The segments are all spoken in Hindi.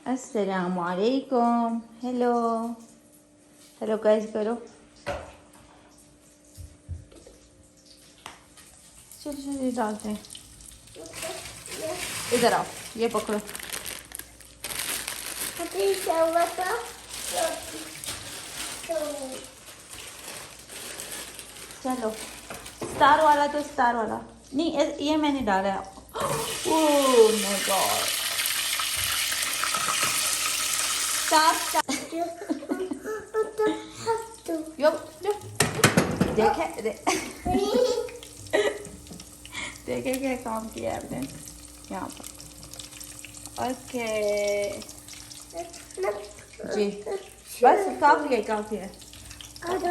अस्सलामु अलैकुम। हेलो हेलो गाइस करो। चलो चलो ये डालते हैं। इधर आओ, ये पकड़ो। चलो स्टार वाला तो स्टार वाला नहीं, ये मैंने डाला है। ओह माय गॉड, स्टार यो यो देखे देखे क्या काम किया आपने यहाँ पर। ओके जी, बस काफी है।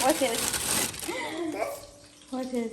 What is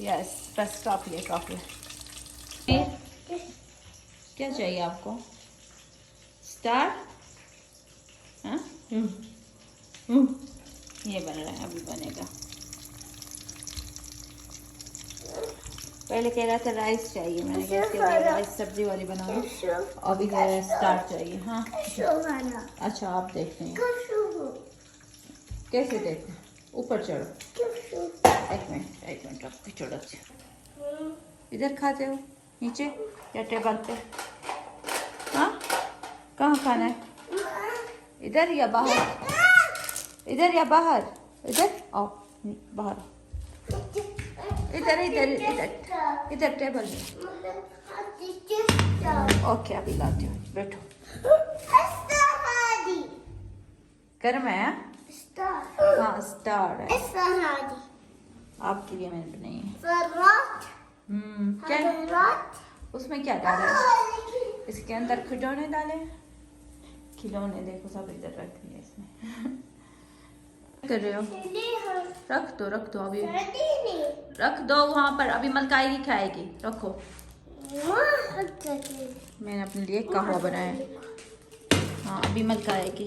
यस बस काफी है। क्या चाहिए आपको? स्टार? हाँ? ये बन रहा है, अभी बनेगा। पहले कह रहा था राइस चाहिए, मैंने कहा इसके बाद राइस सब्जी वाली बना लो। अभी कह रहा है स्टार चाहिए। हाँ अच्छा, आप देखते हैं कैसे देखते हैं। ऊपर चढ़ो, एक मिनट आपकी चढ़ो। इधर खाते हो नीचे या टेबल पे? हाँ कहाँ खाना है? इधर या बाहर? इधर या बाहर? इधर आओ, बाहर आओ। इधर इधर इधर इधर टेबल में। ओके अभी लाती हूँ, बैठो। गर्म है? हाँ स्टार है, आपके लिए मैंने बनाई है। क्या उसमें क्या डाला है? इसके अंदर खिलौने डाले। खिलौने देखो सब इधर रख दिए इसमें। कर रहे हो? रख दो अभी, रख दो वहाँ पर, अभी मलकाएगी खाएगी। रखो। मैंने अपने लिए कहवा बनाया है। हाँ अभी मलकाएगी।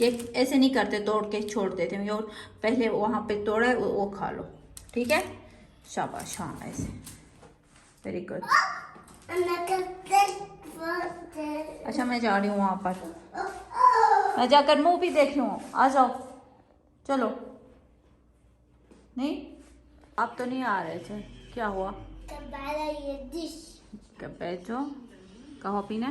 ये ऐसे नहीं करते, तोड़ के छोड़ देते हैं। और पहले वहाँ पे तोड़ा वो खा लो, ठीक है? शाबाश, हाँ ऐसे, वेरी गुड। अच्छा मैं जा रही हूँ वहाँ पर, मैं जाकर मुंह भी देख लूँ। आ जाओ चलो। नहीं आप तो नहीं आ रहे थे, क्या हुआ? कब बैठो, कहो पीना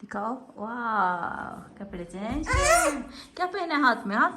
दिखाओ। वाह क्या प्रेजेंट। क्या पहना है हाथ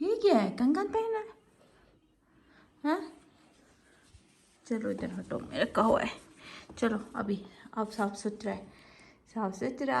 ये क्या है? कंगन पहना है? हाँ चलो इधर हटो, मेरा कहवा है। चलो अभी अब साफ सुथरा है, साफ सुथरा।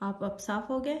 आप अब साफ हो गए,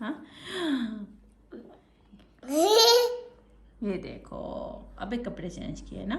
हाँ ये देखो अबे कपड़े चेंज किए ना?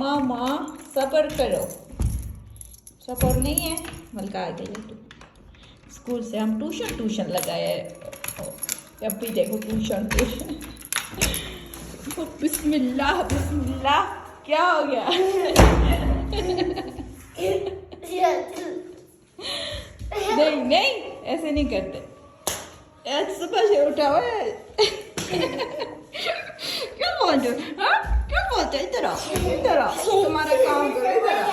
मामा सब्र करो, सब्र नहीं है। मलका आ गई तो स्कूल से हम ट्यूशन लगाए है। अब भी देखो ट्यूशन बिस्मिल्लाह बिस्मिल्लाह क्या हो गया? नहीं नहीं, ऐसे नहीं करते। आज सुबह से उठा हुआ है। क्या बोलते हो? हाँ? क्या बोलते हो? इधर आओ, इधर आओ। तुम्हारा काम करो, इधर आओ।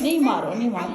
नहीं मारो, नहीं मारो.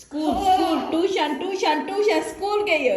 स्कूल ट्यूशन स्कूल गई हो.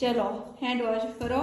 चलो हैंड वॉश करो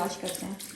वॉश करते हैं.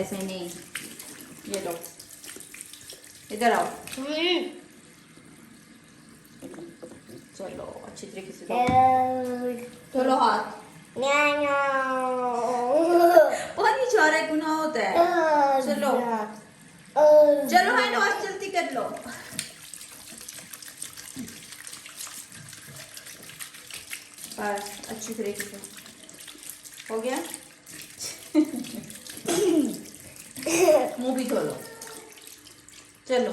ऐसे नहीं, ये लो, इधर आओ. चलो अच्छी तरीके से धो. धो हाथ. पानी छोड़ा गुनाह होता है. चलो चलो हैंड वॉश जल्दी कर लो. बस अच्छी तरीके से हो गया. मुंह भी धो लो. चलो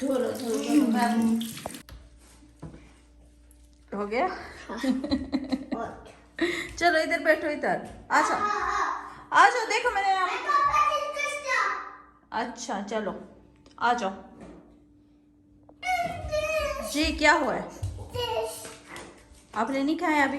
धो लो धो लो. मैं हो गया. चलो इधर बैठो, इधर आ जाओ, आ जाओ. देखो मैंने अच्छा चलो आ जाओ. जी क्या हुआ है? आपने नहीं खाया अभी?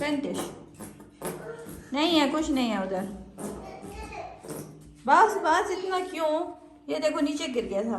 पेंटिश नहीं है, कुछ नहीं है उधर. बस बस इतना क्यों? ये देखो नीचे गिर गया था.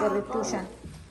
चलो ट्यूशन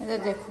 इधर देखो.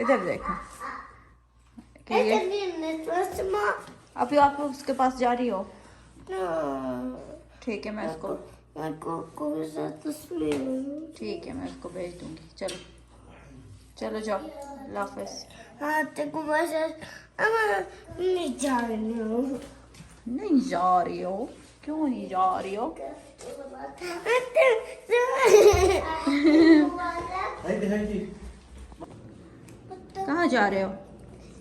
इधर देखो. अभी आप उसके पास जा रही हो? ठीक है मैं उसको ठीक है मैं उसको भेज दूंगी. चलो चलो जाओ. अल्लाह हाफिज. नहीं जा रही हो? क्यों नहीं जा रही हो? कहाँ जा रहे हो?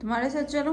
तुम्हारे साथ चलो.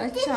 अच्छा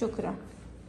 शुक्रा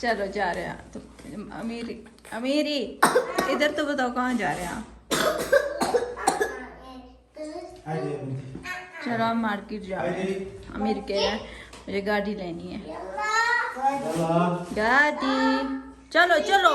चलो जा रहे हैं. तो अमीरी अमीरी इधर तो बताओ कहाँ जा रहे हैं आप? चलो हम मार्केट जा रहे हैं. अमीर कह रहा है मुझे गाड़ी लेनी है. गाड़ी चलो चलो.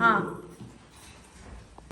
हाँ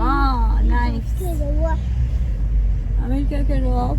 हाँ नाइस. अमीर क्या कर रहे हो आप?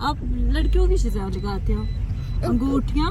आप लड़कियों की चीजें लगाते हो? अंगूठियाँ.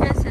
कैसे?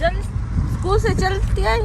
चल स्कूल से चलती आई.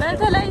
मैं तो लाई.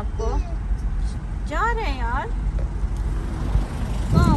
आपको? जा रहे हैं यार। कहाँ?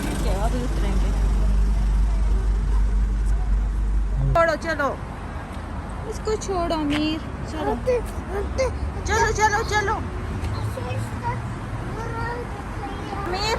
ठीक है, अभी उतरेंगे। छोड़ो चलो, इसको छोड़ो अमीर। चलो चलो चलो चलो अमीर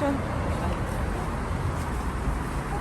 चलो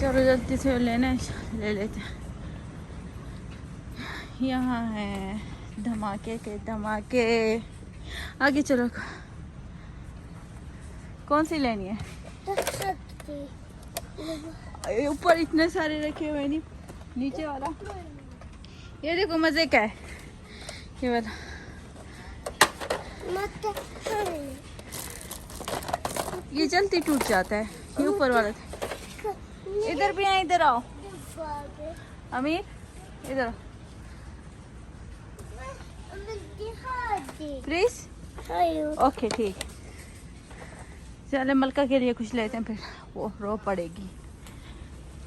चलो जल्दी से लेना है, ले लेते हैं। यहाँ है धमाके के धमाके। आगे चलो, कौन सी लेनी है? ऊपर इतने सारे रखे हुए नहीं, नीचे वाला ये देखो मजे का है ये वाला। ये जल्दी टूट जाता है, ये ऊपर वाला था। इधर भी है, इधर आओ अमीर, इधर आओ प्लीज। ओके ठीक है, चले मलका के लिए कुछ लेते हैं, फिर वो रो पड़ेगी।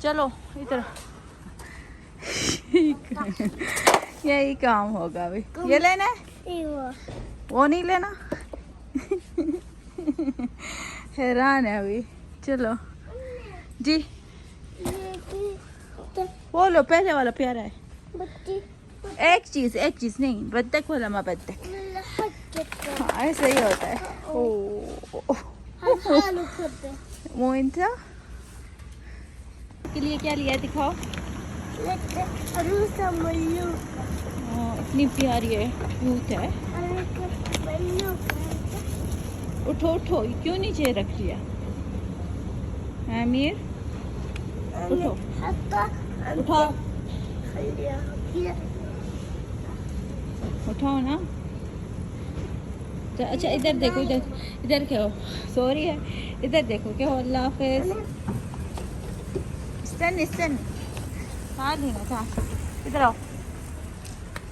चलो इधर यही काम होगा अभी। ये लेना है, वो नहीं लेना। हैरान है अभी। चलो जी, वो लो, पहले वाला प्यारा है। एक चीज नहीं, बत्तख वाला माँ बत्तख। हाँ ऐसा ही होता है। ओ वो इंसा के लिए क्या लिया दिखाओ। इतनी प्यारी है, क्यूट है। उठो उठो, क्यों नीचे रख लिया अमीर? उठो उठाओ उठाओ ना। अच्छा इधर देखो, इधर क्या हो, सॉरी है, इधर देखो क्या हो। अल्लाह हाफिज। स्तन हाँ लेना था, इधर आओ।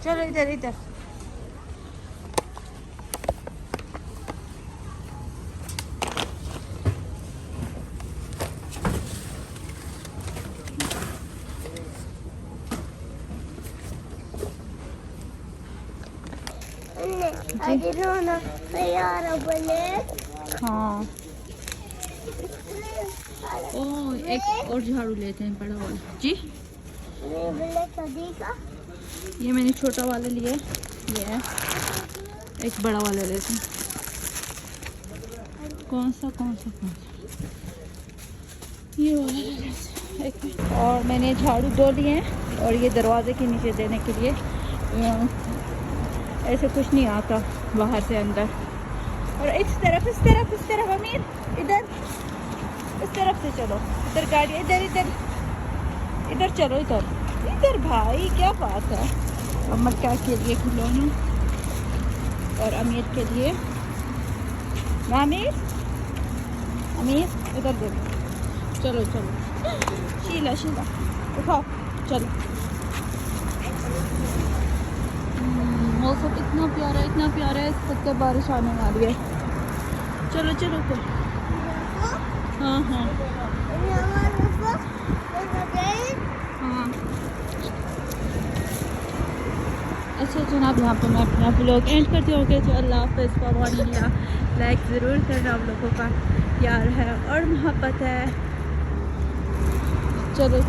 चलो इधर इधर। हाँ ओ एक और झाड़ू लेते हैं, बड़ा वाला जी। ये मैंने छोटा वाला लिया, ये है। एक बड़ा वाला लेते हैं। कौन सा ये वाला ले लेते हैं। और मैंने झाड़ू 2 लिए हैं, और ये दरवाजे के नीचे देने के लिए। ऐसे कुछ नहीं आता बाहर से अंदर। और इस तरफ अमीर, इधर इस तरफ से चलो। इधर गाड़ी, इधर चलो, इधर भाई क्या बात है। मक्का के लिए खिलौना, और अमीर के लिए। अमीर इधर देखो। चलो शीला उठाओ, चलो। मौसम इतना प्यारा है, सबके बारिश आने वाली है। चलो फिर। हाँ अच्छा जनाब, यहाँ पर मैं अपना ब्लॉग एंड करती हूँ। तो अल्लाह हाफ़िज़, फ़वानिल्लाह। लाइक ज़रूर करना, आप लोगों का प्यार है और मोहब्बत है। चलो